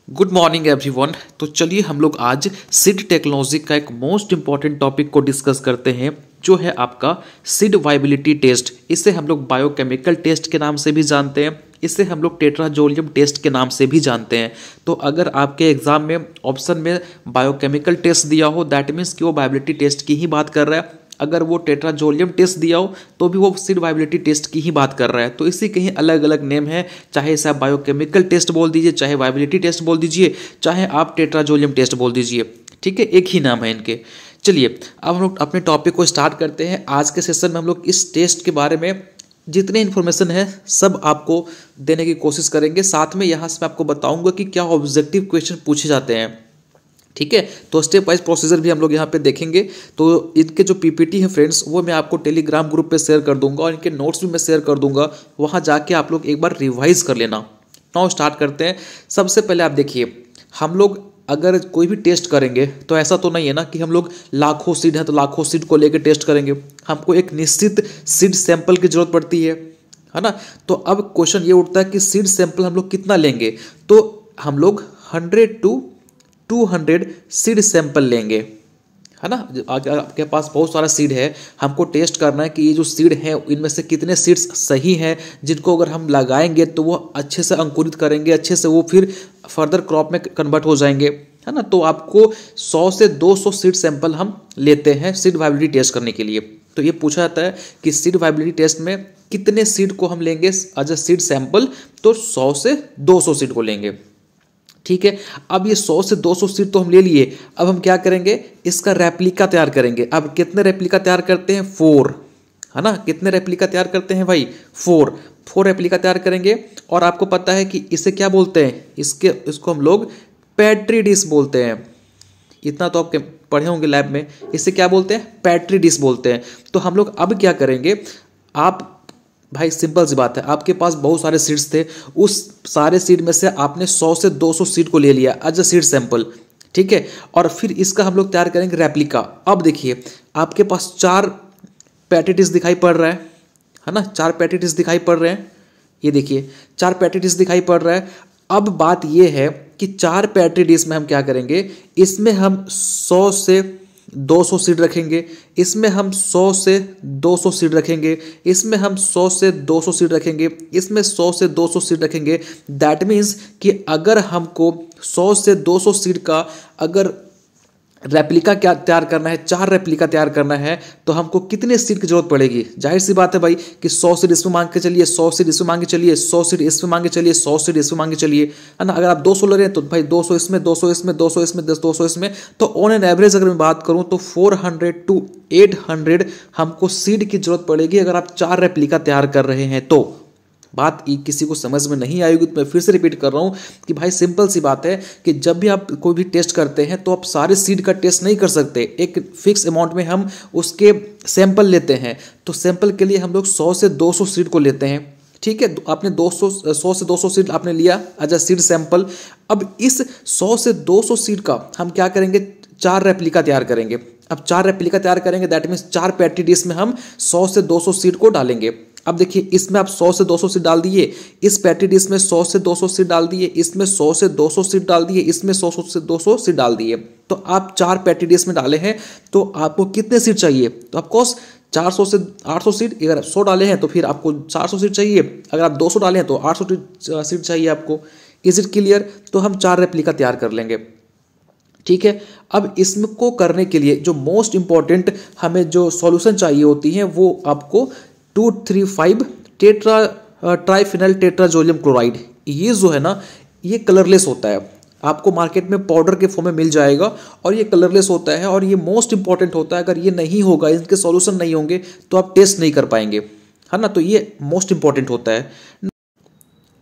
Good morning everyone. तो चलिए हम लोग आज सीड टेक्नोलॉजी का एक मोस्ट इंपॉर्टेंट टॉपिक को डिस्कस करते हैं, जो है आपका सीड वाइबिलिटी टेस्ट। इसे हम लोग बायोकेमिकल टेस्ट के नाम से भी जानते हैं, इसे हम लोग टेट्राजोलियम टेस्ट के नाम से भी जानते हैं। तो अगर आपके एग्जाम में ऑप्शन में बायोकेमिकल टेस्ट दिया हो, दैट मीन्स कि वो वाइबिलिटी टेस्ट की ही बात कर रहा है। अगर वो टेट्राजोलियम टेस्ट दिया हो तो भी वो सीड वाइबिलिटी टेस्ट की ही बात कर रहा है। तो इसी के ही अलग अलग नेम है, चाहे इसे आप बायोकेमिकल टेस्ट बोल दीजिए, चाहे वाइबिलिटी टेस्ट बोल दीजिए, चाहे आप टेट्राजोलियम टेस्ट बोल दीजिए। ठीक है, एक ही नाम है इनके। चलिए अब हम लोग अपने टॉपिक को स्टार्ट करते हैं। आज के सेशन में हम लोग इस टेस्ट के बारे में जितनी इन्फॉर्मेशन है सब आपको देने की कोशिश करेंगे। साथ में यहाँ से मैं आपको बताऊंगा कि क्या ऑब्जेक्टिव क्वेश्चन पूछे जाते हैं। ठीक है, तो स्टेप वाइज प्रोसीजर भी हम लोग यहाँ पे देखेंगे। तो इनके जो पीपीटी है फ्रेंड्स, वो मैं आपको टेलीग्राम ग्रुप पे शेयर कर दूंगा और इनके नोट्स भी मैं शेयर कर दूंगा। वहाँ जाके आप लोग एक बार रिवाइज कर लेना। नाउ स्टार्ट करते हैं। सबसे पहले आप देखिए, हम लोग अगर कोई भी टेस्ट करेंगे तो ऐसा तो नहीं है ना कि हम लोग लाखों सीड हैं तो लाखों सीड को लेकर टेस्ट करेंगे। हमको एक निश्चित सीड सैंपल की जरूरत पड़ती है ना। तो अब क्वेश्चन ये उठता है कि सीड सैंपल हम लोग कितना लेंगे। तो हम लोग 100 to 200 सीड सैंपल लेंगे, है ना। अगर आपके पास बहुत सारा सीड है, हमको टेस्ट करना है कि ये जो सीड है इनमें से कितने सीड्स सही हैं, जिनको अगर हम लगाएंगे तो वो अच्छे से अंकुरित करेंगे, अच्छे से वो फिर फर्दर क्रॉप में कन्वर्ट हो जाएंगे, है ना। तो आपको 100 से 200 सीड सैंपल हम लेते हैं सीड वाइबिलिटी टेस्ट करने के लिए। तो ये पूछा जाता है कि सीड वाइबिलिटी टेस्ट में कितने सीड को हम लेंगे एज अ सीड सैंपल। तो 100 से 200 सीड को लेंगे। ठीक है, अब ये 100 से 200 सीड तो हम ले लिए। अब हम क्या करेंगे, इसका रेप्लिका तैयार करेंगे। अब कितने रेप्लिका तैयार करते हैं, 4, है ना। कितने रेप्लिका तैयार करते हैं भाई, 4 रेप्लिका तैयार करेंगे। और आपको पता है कि इसे क्या बोलते हैं, इसको हम लोग पेट्री डिश बोलते हैं। इतना तो आप पढ़े होंगे लैब में, इसे क्या बोलते हैं, पेट्री डिश बोलते हैं। तो हम लोग अब क्या करेंगे, आप भाई सिंपल सी बात है, आपके पास बहुत सारे सीड्स थे, उस सारे सीड में से आपने 100 से 200 सीड को ले लिया एज अ सीड सैंपल। ठीक है, और फिर इसका हम लोग तैयार करेंगे रेप्लिका। अब देखिए, आपके पास 4 पैटेटिस दिखाई पड़ रहा है ना, 4 पैटेटिस दिखाई पड़ रहे हैं। ये देखिए 4 पैटेटिस दिखाई पड़ रहा है। अब बात ये है कि 4 पैटेटिस में हम क्या करेंगे, इसमें हम 100 से 200 सीड रखेंगे, इसमें हम 100 से 200 सीड रखेंगे, इसमें हम 100 से 200 सीड रखेंगे, इसमें 100 से 200 सीड रखेंगे। दैट मीन्स कि अगर हमको 100 से 200 सीड का अगर रेप्लिका क्या तैयार करना है, 4 रेप्लिका तैयार करना है, तो हमको कितने सीड की जरूरत पड़ेगी। जाहिर सी बात है भाई कि 100 सीड इसमें मांग के चलिए, 100 सीड इसमें मांगे चलिए, 100 सीड इसमें मांगे चलिए, 100 सीड इसमें मांगे चलिए, है ना। अगर आप 200 ले रहे हैं तो भाई 200 इसमें, 200 इसमें, 200 इसमें, 200 इसमें। तो ऑन एन एवरेज अगर मैं बात करूं तो 400 to 800 हमको सीड की जरूरत पड़ेगी अगर आप 4 रेप्लिका तैयार कर रहे हैं। तो बात किसी को समझ में नहीं आएगी तो मैं फिर से रिपीट कर रहा हूं कि भाई सिंपल सी बात है कि जब भी आप कोई भी टेस्ट करते हैं तो आप सारे सीड का टेस्ट नहीं कर सकते। एक फिक्स अमाउंट में हम उसके सैंपल लेते हैं। तो सैंपल के लिए हम लोग 100 से 200 सीड को लेते हैं। ठीक है, आपने 100 से 200 सीड आपने लिया एज अ सीड सैंपल। अब इस 100 से 200 सीड का हम क्या करेंगे, 4 रेप्लिका तैयार करेंगे। अब 4 रेप्लिका तैयार करेंगे, दैट मीन्स 4 पैटी डिश में हम 100 से 200 सीड को डालेंगे। अब देखिए, इसमें आप 100 से 200 सीड डाल दिए, इस पैटी डिश में 100 से 200 सीड डाल दिए, इसमें 100 से 200 सीड डाल दिए, इसमें 100 से 200 सीड डाल दिए। तो आप 4 पैटी डिश में डाले हैं, तो आपको कितने सीड चाहिए, तो ऑफकोर्स 400 से 800 सीड। अगर 100 डाले हैं तो फिर आपको 400 सीड चाहिए, अगर आप 200 डाले हैं तो 800 सीड चाहिए आपको। Is it clear. तो हम 4 रेप्लिका तैयार कर लेंगे। ठीक है, अब इसको करने के लिए जो मोस्ट इंपॉर्टेंट हमें जो सॉल्यूशन चाहिए होती है वो आपको 235 ट्राइफिनल टेट्राजोलियम क्लोराइड। ये जो है ना, ये कलरलेस होता है, आपको मार्केट में पाउडर के फॉर्म में मिल जाएगा और ये कलरलेस होता है और ये मोस्ट इंपॉर्टेंट होता है। अगर ये नहीं होगा, इनके सॉल्यूशन नहीं होंगे तो आप टेस्ट नहीं कर पाएंगे, है ना। तो ये मोस्ट इंपॉर्टेंट होता है।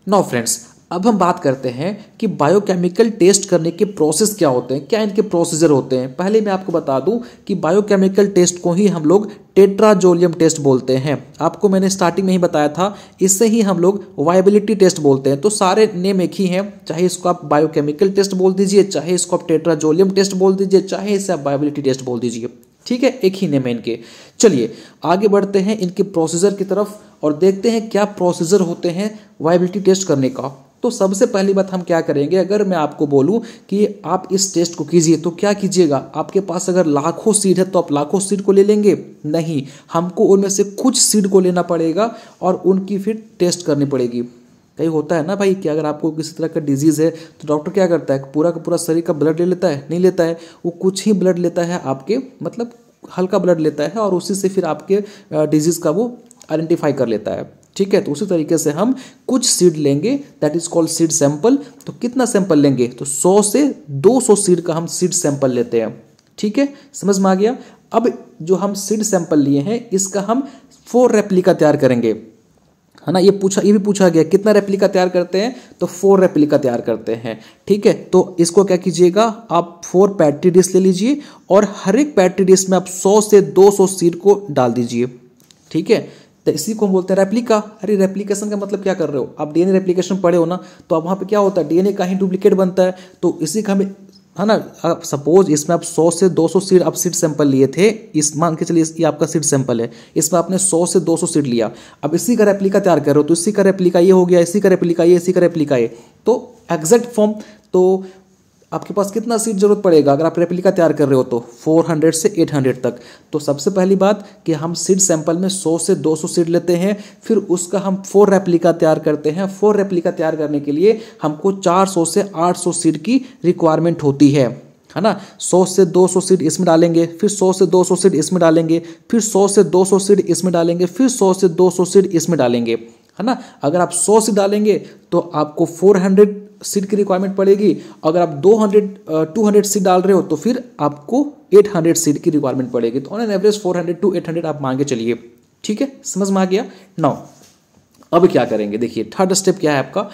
नाउ फ्रेंड्स, अब हम बात करते हैं कि बायोकेमिकल टेस्ट करने के प्रोसेस क्या होते हैं, क्या इनके प्रोसीजर होते हैं। पहले मैं आपको बता दूं कि बायोकेमिकल टेस्ट को ही हम लोग टेट्राजोलियम टेस्ट बोलते हैं। आपको मैंने स्टार्टिंग में ही बताया था, इससे ही हम लोग वाइबिलिटी टेस्ट बोलते हैं। तो सारे नेम एक ही हैं, चाहे इसको आप बायोकेमिकल टेस्ट बोल दीजिए, चाहे इसको आप टेट्राजोलियम टेस्ट बोल दीजिए, चाहे इसे आप वाइबिलिटी टेस्ट बोल दीजिए। ठीक है, एक ही नेम है इनके। चलिए आगे बढ़ते हैं इनके प्रोसीजर की तरफ और देखते हैं क्या प्रोसीजर होते हैं वाइबिलिटी टेस्ट करने का। तो सबसे पहली बात हम क्या करेंगे, अगर मैं आपको बोलूं कि आप इस टेस्ट को कीजिए तो क्या कीजिएगा, आपके पास अगर लाखों सीड है तो आप लाखों सीड को ले लेंगे? नहीं, हमको उनमें से कुछ सीड को लेना पड़ेगा और उनकी फिर टेस्ट करनी पड़ेगी। कहीं होता है ना भाई कि अगर आपको किसी तरह का डिजीज़ है तो डॉक्टर क्या करता है, पूरा का पूरा शरीर का ब्लड ले लेता है? नहीं लेता है, वो कुछ ही ब्लड लेता है, आपके मतलब हल्का ब्लड लेता है और उसी से फिर आपके डिजीज़ का वो आइडेंटिफाई कर लेता है। ठीक है, तो उसी तरीके से हम कुछ सीड लेंगे, that is called seed sample. तो कितना सैंपल लेंगे, तो 100 से 200 सीड का हम सीड सैंपल लेते हैं। ठीक है, समझ में आ गया। अब जो हम सीड सैंपल लिए हैं इसका हम 4 रेप्लिका तैयार करेंगे, है ना। ये भी पूछा गया कितना रेप्लिका तैयार करते हैं, तो 4 रेप्लिका तैयार करते हैं। ठीक है, तो इसको क्या कीजिएगा, आप 4 पैट्री डिश ले लीजिए और हर एक पैट्री डिश में आप 100 से 200 सीड को डाल दीजिए। ठीक है, तो इसी को हम बोलते हैं रेप्लिका। अरे रेप्लिकेशन का मतलब क्या कर रहे हो आप, डीएनए रेप्लिकेशन पढ़े हो ना, तो अब वहाँ पे क्या होता है, डीएनए का ही डुप्लीकेट बनता है। तो इसी का हमें, है ना, सपोज इसमें आप 100 से 200 सीड आप सीड सैंपल लिए थे, इस मान के चलिए ये आपका सीड सैंपल है, इसमें आपने 100 से 200 सीड लिया। अब इसी का रेप्लिका तैयार कर रहे हो, तो इसी का रेप्लिका ये हो गया, इसी का रेप्लिका ये, इसी का रेप्लिका ये, तो एग्जैक्ट फॉर्म। तो आपके पास कितना सीड जरूरत पड़ेगा अगर आप रेप्लिका तैयार कर रहे हो, तो 400 से 800 तक। तो सबसे पहली बात कि हम सीड सैंपल में 100 से 200 सीड लेते हैं, फिर उसका हम 4 रेप्लिका तैयार करते हैं। 4 रेप्लिका तैयार करने के लिए हमको 400 से 800 सीड की रिक्वायरमेंट होती है ना। 100 से 200 सीड इसमें डालेंगे, फिर 100 से 200 सीड इसमें डालेंगे, फिर 100 से 200 सीड इसमें डालेंगे, फिर 100 से 200 सीड इसमें डालेंगे, है ना। अगर आप 100 सीड डालेंगे तो आपको 400 सीड की रिक्वायरमेंट पड़ेगी। अगर आप 200 सीड डाल रहे हो तो फिर आपको 800 सीड की रिक्वायरमेंट पड़ेगी। तो ऑन एन एवरेज 400 to 800 आप मान के चलिए। ठीक है, समझ में आ गया। नाउ अब क्या करेंगे, देखिए थर्ड स्टेप क्या है आपका।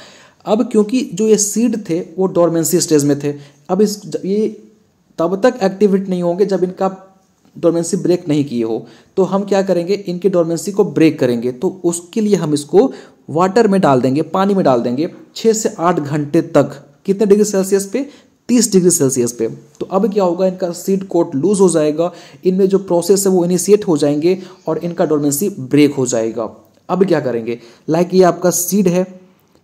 अब क्योंकि जो ये सीड थे वो डोरमेंसी स्टेज में थे, अब ये तब तक एक्टिवेट नहीं होंगे जब इनका डोरमेंसी ब्रेक नहीं किए हो। तो हम क्या करेंगे, इनकी डोरमेंसी को ब्रेक करेंगे। तो उसके लिए हम इसको वाटर में डाल देंगे, पानी में डाल देंगे 6 से 8 घंटे तक। कितने डिग्री सेल्सियस पे, 30 डिग्री सेल्सियस पे। तो अब क्या होगा, इनका सीड कोट लूज हो जाएगा, इनमें जो प्रोसेस है वो इनिशिएट हो जाएंगे और इनका डोरमेंसी ब्रेक हो जाएगा। अब क्या करेंगे, लाइक ये आपका सीड है,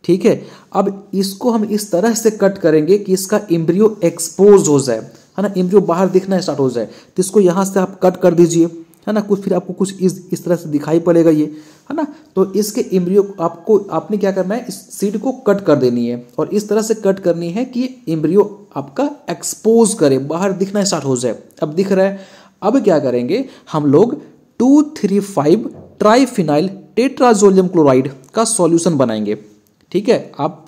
ठीक है। अब इसको हम इस तरह से कट करेंगे कि इसका एम्ब्रियो एक्सपोज हो जाए, है ना, एम्ब्रियो बाहर दिखना स्टार्ट हो जाए। तो इसको यहाँ से आप कट कर दीजिए, है ना, कुछ फिर आपको कुछ इस तरह से दिखाई पड़ेगा ये, है ना। तो इसके एम्ब्रियो आपने क्या करना है, इस सीड को कट कर देनी है और इस तरह से कट करनी है कि एम्ब्रियो आपका एक्सपोज करे, बाहर दिखना स्टार्ट हो जाए। अब दिख रहा है। अब क्या करेंगे, हम लोग 2,3,5 ट्राइफिनाइल टेट्राजोलियम क्लोराइड का सॉल्यूशन बनाएंगे। ठीक है, आप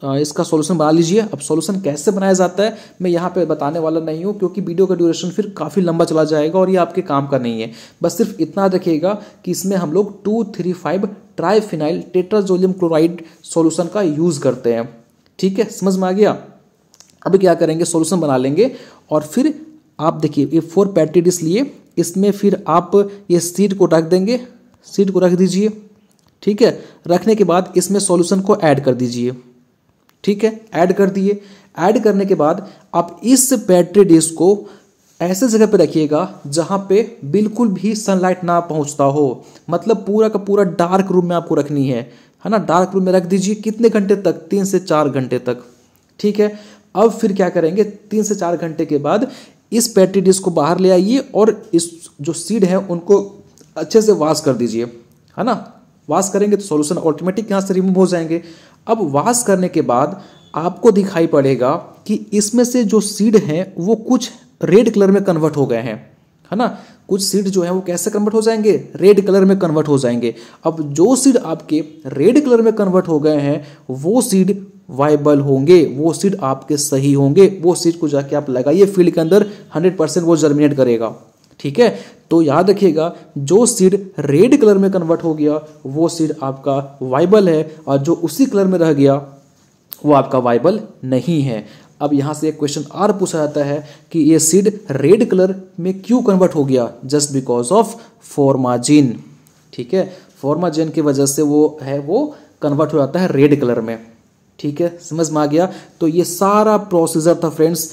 इसका सॉल्यूशन बना लीजिए। अब सॉल्यूशन कैसे बनाया जाता है मैं यहाँ पे बताने वाला नहीं हूँ, क्योंकि वीडियो का ड्यूरेशन फिर काफ़ी लंबा चला जाएगा और ये आपके काम का नहीं है। बस सिर्फ इतना रखिएगा कि इसमें हम लोग 2,3,5 ट्राइफिनाइल टेट्राजोलियम क्लोराइड सॉल्यूशन का यूज़ करते हैं। ठीक है, समझ में आ गया। अब क्या करेंगे, सॉल्यूशन बना लेंगे और फिर आप देखिए ये 4 पैट्री डिश लिए, इसमें फिर आप ये सीड को रख देंगे, सीड को रख दीजिए। ठीक है, रखने के बाद इसमें सॉल्यूशन को ऐड कर दीजिए। ठीक है, ऐड कर दिए। ऐड करने के बाद आप इस पैट्री डिश को ऐसे जगह पे रखिएगा जहां पे बिल्कुल भी सनलाइट ना पहुंचता हो, मतलब पूरा का पूरा डार्क रूम में आपको रखनी है ना। डार्क रूम में रख दीजिए। कितने घंटे तक, 3 से 4 घंटे तक। ठीक है, अब फिर क्या करेंगे, 3 से 4 घंटे के बाद इस पैट्री डिश को बाहर ले आइए और इस जो सीड है उनको अच्छे से वॉश कर दीजिए, है ना। वॉश करेंगे तो सॉल्यूशन ऑटोमेटिक यहाँ से रिमूव हो जाएंगे। अब वॉश करने के बाद आपको दिखाई पड़ेगा कि इसमें से जो सीड हैं वो कुछ रेड कलर में कन्वर्ट हो गए हैं, है ना। कुछ सीड जो है वो कैसे कन्वर्ट हो जाएंगे, रेड कलर में कन्वर्ट हो जाएंगे। अब जो सीड आपके रेड कलर में कन्वर्ट हो गए हैं वो सीड वाइबल होंगे, वो सीड आपके सही होंगे। वो सीड को जाके आप लगाइए फील्ड के अंदर, 100% वो जर्मिनेट करेगा। ठीक है, तो याद रखिएगा जो सीड रेड कलर में कन्वर्ट हो गया वो सीड आपका वाइबल है और जो उसी कलर में रह गया वो आपका वाइबल नहीं है। अब यहाँ से एक क्वेश्चन और पूछा जाता है कि ये सीड रेड कलर में क्यों कन्वर्ट हो गया, जस्ट बिकॉज ऑफ फॉर्माजीन। ठीक है, फॉर्माजीन की वजह से वो कन्वर्ट हो जाता है रेड कलर में। ठीक है, समझ में आ गया। तो ये सारा प्रोसीजर था फ्रेंड्स,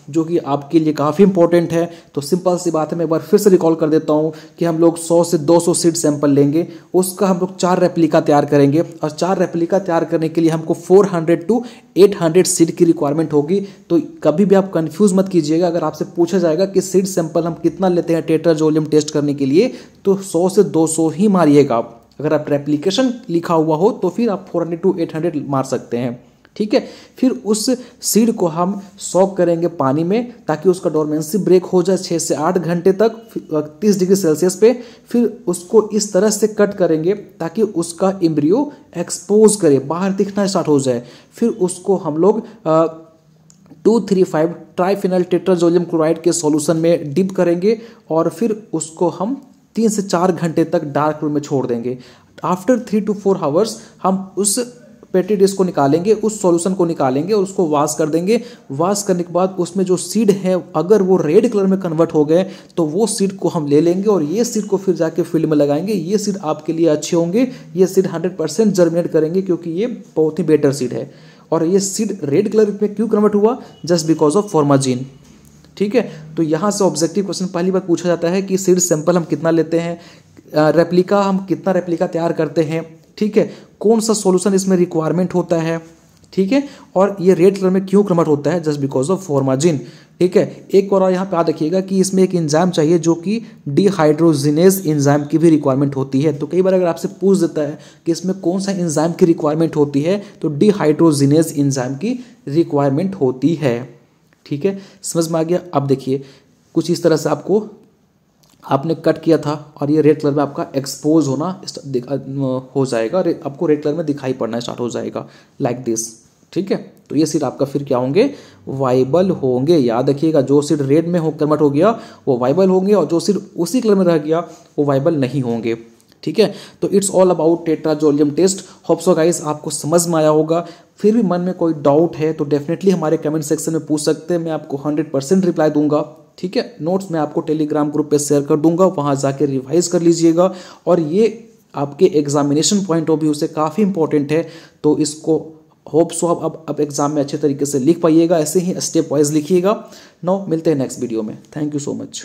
जो कि आपके लिए काफ़ी इंपॉर्टेंट है। तो सिंपल सी बात है, मैं एक बार फिर से रिकॉल कर देता हूँ कि हम लोग 100 से 200 सीड सैंपल लेंगे, उसका हम लोग 4 रेप्लिका तैयार करेंगे, और 4 रेप्लिका तैयार करने के लिए हमको 400 to 800 सीड की रिक्वायरमेंट होगी। तो कभी भी आप कंफ्यूज मत कीजिएगा, अगर आपसे पूछा जाएगा कि सीड सैंपल हम कितना लेते हैं टेट्राजोलियम टेस्ट करने के लिए, तो 100 से 200 ही मारिएगा आप। अगर आप रेप्लिकेशन लिखा हुआ हो तो फिर आप 400 to 800 मार सकते हैं, ठीक है। फिर उस सीड को हम सॉक करेंगे पानी में, ताकि उसका डोरमेंसी ब्रेक हो जाए 6 से 8 घंटे तक 30 डिग्री सेल्सियस पे। फिर उसको इस तरह से कट करेंगे ताकि उसका एम्ब्रियो एक्सपोज करे, बाहर दिखना स्टार्ट हो जाए। फिर उसको हम लोग 235 ट्राइफिनल टेट्राजोलियम क्लोराइड के सॉल्यूशन में डिप करेंगे, और फिर उसको हम 3 से 4 घंटे तक डार्क रूम में छोड़ देंगे। आफ्टर 3 to 4 आवर्स हम उस पेटी डिश को निकालेंगे, उस सॉल्यूशन को निकालेंगे और उसको वॉश कर देंगे। वॉश करने के बाद उसमें जो सीड है, अगर वो रेड कलर में कन्वर्ट हो गए तो वो सीड को हम ले लेंगे, और ये सीड को फिर जाके फील्ड में लगाएंगे। ये सीड आपके लिए अच्छे होंगे, ये सीड 100% जर्मिनेट करेंगे, क्योंकि ये बहुत ही बेटर सीड है। और ये सीड रेड कलर में क्यों कन्वर्ट हुआ? जस्ट बिकॉज ऑफ फॉर्माजीन, ठीक है। तो यहाँ से ऑब्जेक्टिव क्वेश्चन पहली बार पूछा जाता है कि सीड सैंपल हम कितना लेते हैं, रेप्लिका हम कितना रेप्लिका तैयार करते हैं, ठीक है, कौन सा सॉल्यूशन इसमें रिक्वायरमेंट होता है, ठीक है, और ये रेड कलर में क्यों कन्वर्ट होता है? जस्ट बिकॉज ऑफ फॉर्माजीन, ठीक है। एक और यहाँ पे याद रखिएगा कि इसमें एक एंजाइम चाहिए जो कि डिहाइड्रोजिनेज एंजाइम की भी रिक्वायरमेंट होती है। तो कई बार अगर आपसे पूछ देता है कि इसमें कौन सा एंजाइम की रिक्वायरमेंट होती है, तो डिहाइड्रोजिनेज एंजाइम की रिक्वायरमेंट होती है, ठीक है। समझ में आ गया? अब देखिए कुछ इस तरह से आपने कट किया था, और ये रेड कलर में आपका एक्सपोज होना हो जाएगा, आपको रेड कलर में दिखाई पड़ना स्टार्ट हो जाएगा, लाइक दिस, ठीक है। तो ये सीड आपका फिर क्या होंगे? वाइबल होंगे। याद रखिएगा, जो सीड रेड में कन्वर्ट हो गया वो वाइबल होंगे, और जो सीड उसी कलर में रह गया वो वाइबल नहीं होंगे, ठीक है। तो it's all about tetrazolium test. Hope so guys आपको समझ में आया होगा। फिर भी मन में कोई डाउट है तो डेफिनेटली हमारे कमेंट सेक्शन में पूछ सकते हैं, मैं आपको 100% रिप्लाई दूंगा, ठीक है। नोट्स मैं आपको टेलीग्राम ग्रुप पे शेयर कर दूंगा, वहाँ जाके रिवाइज कर लीजिएगा। और ये आपके एग्जामिनेशन पॉइंट ऑफ व्यू से काफ़ी इंपॉर्टेंट है, तो इसको होप सो अब एग्जाम में अच्छे तरीके से लिख पाइएगा। ऐसे ही स्टेप वाइज लिखिएगा। नाउ मिलते हैं नेक्स्ट वीडियो में। Thank you so much.